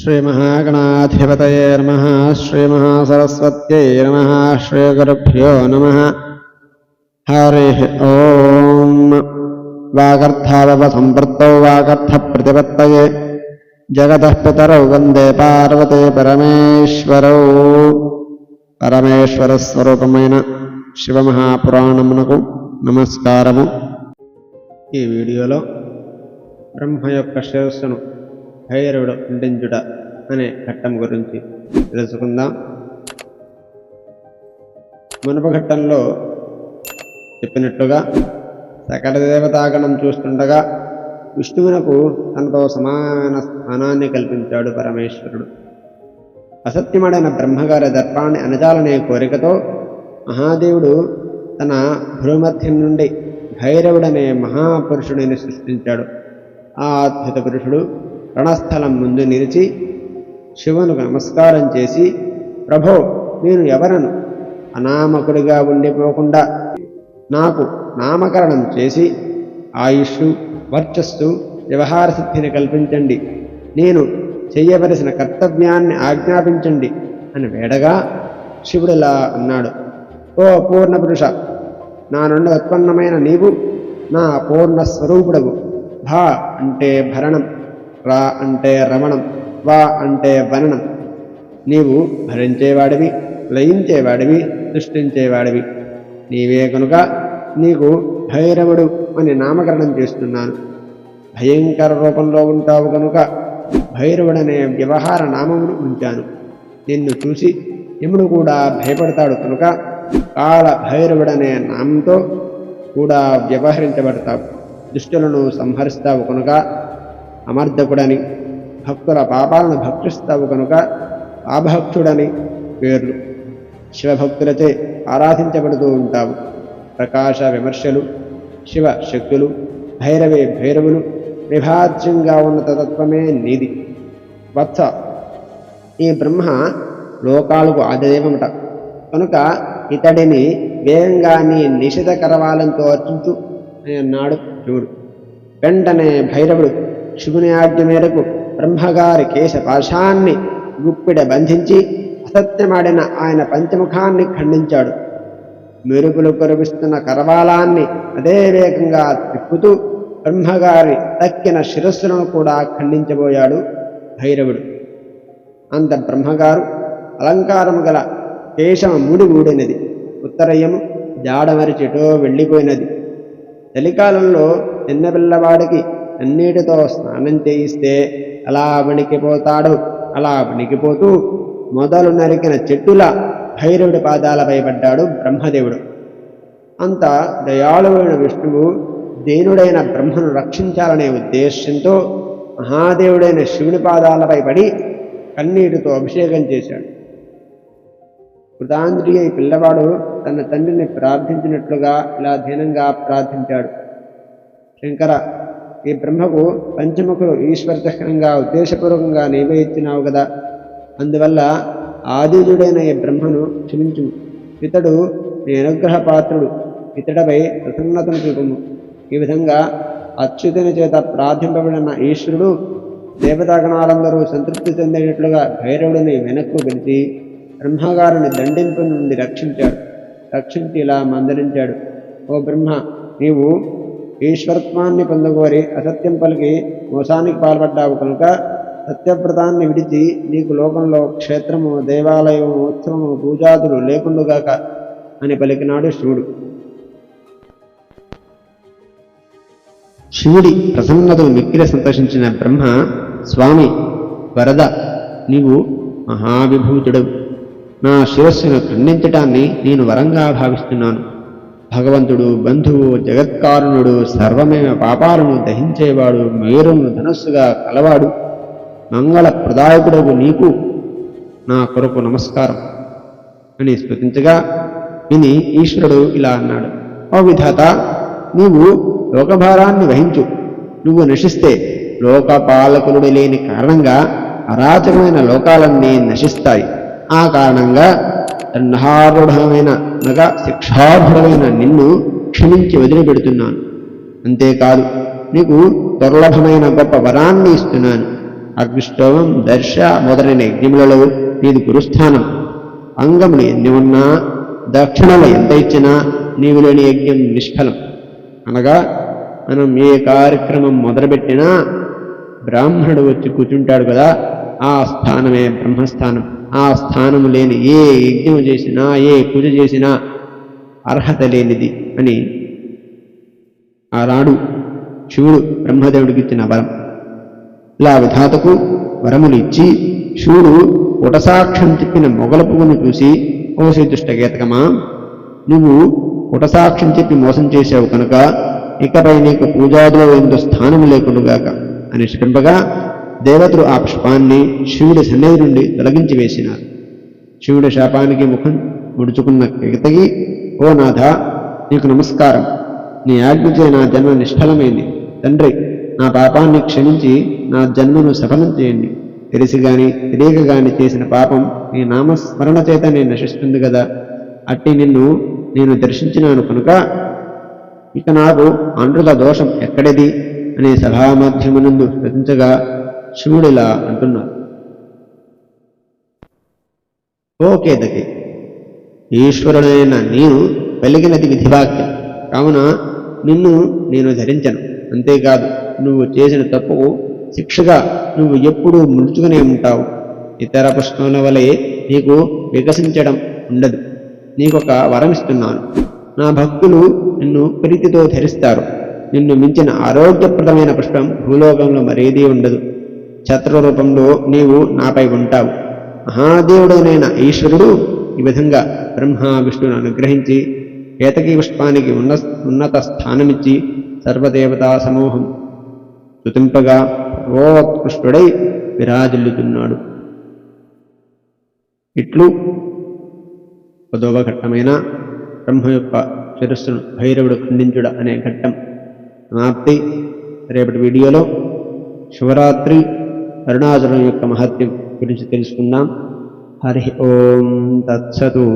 श्रीमहागणाधिपतये नमः। श्रीमहासरस्वत्यै नमः। श्रीगुरुभ्यो नमः। हरिः ओम्। वागर्थावसम्पृक्तौ वागर्थप्रतिपत्तये जगतः पितरौ वन्दे पार्वती परमेश्वरौ। పరమేశ్వరస్వరూపమైన శివమహాపురాణమునకు నమస్కారము. ఈ వీడియోలో బ్రహ్మ యొక్క శిరస్సును భైరవుడు ఖండించుట అనే ఘట్టం గురించి తెలుసుకుందాం. మునుపు ఘట్టంలో చెప్పినట్లుగా సకల దేవతాగణం చూస్తుండగా విష్ణువునకు తనతో సమాన స్థానాన్ని కల్పించాడు పరమేశ్వరుడు. అసత్యమడైన బ్రహ్మగారి దర్పాన్ని అణచాలనే కోరికతో మహాదేవుడు తన భూమధ్యం నుండి భైరవుడనే మహాపురుషుడిని సృష్టించాడు. ఆ అద్భుత పురుషుడు రణస్థలం ముందు నిలిచి శివునికి నమస్కారం చేసి, ప్రభో, నేను ఎవరను? అనామకుడిగా ఉండిపోకుండా నాకు నామకరణం చేసి ఆయుష్షు, వర్చస్సు, వ్యవహార సిద్ధిని కల్పించండి. నేను చెయ్యవలసిన కర్తవ్యాన్ని ఆజ్ఞాపించండి అని వేడగా శివుడిలా అన్నాడు. ఓ పూర్ణ పురుష, నా నుండి ఉత్పన్నమైన నీవు నా పూర్ణ స్వరూపుడవు. భా అంటే భరణం, రా అంటే రమణం, వా అంటే వననం. నీవు భరించేవాడివి, లయించేవాడివి, సృష్టించేవాడివి. నీవే కనుక నీకు భైరవుడు అని నామకరణం చేస్తున్నాను. భయంకర రూపంలో ఉంటావు కనుక భైరవుడనే వ్యవహార నామమును ఉంచాను. నిన్ను చూసి యముడు కూడా భయపడతాడు కనుక కాల భైరవుడనే నామంతో కూడా వ్యవహరించబడతావు. దుష్టులను సంహరిస్తావు కనుక అమర్దకుడని, భక్తుల పాపాలను భక్షిస్తావు కనుక అభక్షుడని పేర్లు. శివభక్తులచే ఆరాధించబడుతూ ఉంటావు. ప్రకాశ విమర్శలు, శివ శక్తులు, భైరవే భైరవులు, విభాజ్యంగా ఉన్న తత్వమే నీది. వత్స, ఈ బ్రహ్మ లోకాలకు ఆదిదేవమట కనుక ఇతడిని వేగంగా నీ నిషిత కరవాలంతో అర్చించు అని అన్నాడు శివుడు. వెంటనే భైరవుడు శివుని ఆజ్ఞ మేరకు బ్రహ్మగారి కేశపాశాన్ని గుప్పిడ బంధించి అసత్యమాడిన ఆయన పంచముఖాన్ని ఖండించాడు. మెరుపులు కురిపిస్తున్న కరవాలాన్ని అదే వేగంగా తిప్పుతూ బ్రహ్మగారి తక్కిన శిరస్సులను కూడా ఖండించబోయాడు భైరవుడు. అంత బ్రహ్మగారు అలంకారము గల కేశమ ముడి ఊడినది. ఉత్తరయ్యము జాడమరిచెటో వెళ్ళిపోయినది. చలికాలంలో చిన్నపిల్లవాడికి అన్నిటితో స్నానం చేయిస్తే అలా వణికిపోతాడు. అలా వణికిపోతూ మొదలు నరికిన చెట్టులా భైరవుడి పాదాలపై పడ్డాడు బ్రహ్మదేవుడు. అంత దయాళువైన విష్ణువు దీనుడైన బ్రహ్మను రక్షించాలనే ఉద్దేశ్యంతో మహాదేవుడైన శివుని పాదాలపై పడి కన్నీటితో అభిషేకం చేశాడు. కృతాంజలి అయి పిల్లవాడు తన తండ్రిని ప్రార్థించినట్లుగా ఇలా దీనంగా ప్రార్థించాడు. శంకర, ఈ బ్రహ్మకు పంచముఖులు ఈశ్వరచక్రంగా ఉద్దేశపూర్వకంగా నీవే ఇచ్చినావు కదా. అందువల్ల ఆదిజుడైన ఈ బ్రహ్మను క్షమించు. ఇతడు నీ అనుగ్రహ పాత్రుడు. ఇతడిపై ప్రసన్నతను చూపుము. ఈ విధంగా అచ్యుతుని చేత ప్రార్థింపబడిన ఈశ్వరుడు దేవతాగణాలందరూ సంతృప్తి చెందేటట్లుగా భైరవుడిని వెనక్కు పిలిచి బ్రహ్మగారిని దండింపు నుండి రక్షించి ఇలా మందలించాడు. ఓ బ్రహ్మ, నీవు ఈశ్వరత్వాన్ని పొందగోరి అసత్యం పలికి మోసానికి పాల్పడ్డావు కనుక సత్యవ్రతాన్ని విడిచి నీకు లోకంలో క్షేత్రము, దేవాలయము, ఉత్సవము, పూజాదులు లేకుండుగాక అని పలికినాడు శివుడు. శివుడి ప్రసన్నతను మిక్కిలి సంతోషించిన బ్రహ్మ, స్వామి వరద, నీవు మహావిభూతుడవు. నా శిరస్సును ఖండించటాన్ని నేను వరంగా భావిస్తున్నాను. భగవంతుడు, బంధువు, జగత్కారుణుడు, సర్వమైన పాపాలను దహించేవాడు, మేరును ధనస్సుగా కలవాడు, మంగళ ప్రదాయకుడవు నీకు నా కొరకు నమస్కారం అని స్తుతించగా విని ఈశ్వరుడు ఇలా అన్నాడు. ఓ విధాత, నీవు లోకభారాన్ని వహించు. నువ్వు నశిస్తే లోకపాలకులుడు లేని కారణంగా అరాచకమైన లోకాలన్నీ నశిస్తాయి. ఆ కారణంగా దండారూఢమైన అనగా శిక్షార్హుడమైన నిన్ను క్షమించి వదిలిపెడుతున్నాను. అంతేకాదు, నీకు దుర్లభమైన గొప్ప వరాన్ని ఇస్తున్నాను. అగ్నిష్టోమం, దర్శ మొదలైన యజ్ఞములలో నీది గురుస్థానం. అంగములు ఎన్ని ఉన్నా, దక్షిణలు ఎంత ఇచ్చినా నీవు లేని యజ్ఞం నిష్ఫలం. అనగా మనం ఏ కార్యక్రమం మొదలుపెట్టినా బ్రాహ్మణుడు వచ్చి కూర్చుంటాడు కదా, ఆ స్థానమే బ్రహ్మస్థానం. ఆ స్థానము లేని ఏ యజ్ఞం చేసినా, ఏ పూజ చేసినా అర్హత లేనిది అని ఆనాడు శివుడు బ్రహ్మదేవుడికి ఇచ్చిన వరం. ఇలా విధాతకు వరములు ఇచ్చి శివుడు పుటసాక్షం చెప్పిన మొగల పువ్వును చూసి, ఓ శ్రీదుష్టకేతకమా, నువ్వు పుటసాక్షం చెప్పి మోసం చేశావు కనుక ఇకపై నీకు పూజాదులో ఎందు స్థానము లేకుండుగాక అని శపింపగా దేవతలు ఆ పుష్పాన్ని శివుడి సన్నిధి నుండి తొలగించి వేసినారు. శివుడి శాపానికి ముఖం ముడుచుకున్న కేతకి, ఓ నాథ, నీకు నమస్కారం. నీ ఆజ్ఞచే నా జన్మ నిష్ఫలమైంది. తండ్రి, నా పాపాన్ని క్షమించి నా జన్మను సఫలం చేయండి. తెలిసి గాని తెలియక గాని చేసిన పాపం నీ నామస్మరణ చేతనే నశిస్తుంది కదా. అట్టి నిన్ను నేను దర్శించినాను కనుక ఇక నాకు అనృత దోషం ఎక్కడిది అనే సభామాధ్యమునందు ప్రశ్నించగా శివుడిలా అంటున్నారు. ఓ కేతకి, ఈశ్వరుడైన నేను పలికినది విధివాక్యం కావున నిన్ను నేను ధరించను. అంతేకాదు, నువ్వు చేసిన తప్పుకు శిక్షగా నువ్వు ఎప్పుడూ ముడుచుకునే ఉంటావు. ఇతర పుష్పముల వలె నీకు వికసించడం ఉండదు. నీకొక వరం ఇస్తున్నాను. నా భక్తులు నిన్ను ప్రీతితో ధరిస్తారు. నిన్ను మించిన ఆరోగ్యప్రదమైన పుష్పం భూలోకంలో మరేదీ ఉండదు. ఛత్ర రూపంలో నీవు నాపై ఉంటావు. మహాదేవుడైన ఈశ్వరుడు ఈ విధంగా బ్రహ్మ విష్ణువును అనుగ్రహించి కేతకీ పుష్పానికి ఉన్నత స్థానమిచ్చి సర్వదేవతా సమూహం స్తుతింపగా సర్వోత్కృష్టుడై విరాజిల్లుతున్నాడు. ఇట్లు 10వ ఘట్టమైన బ్రహ్మ యొక్క శిరస్సును భైరవుడు ఖండించుడ అనే ఘట్టం సమాప్తి. రేపటి వీడియోలో శివరాత్రి అరుణాచలం యొక్క మహత్యం గురించి తెలుసుకుందాం. హరి ఓం తత్సతు.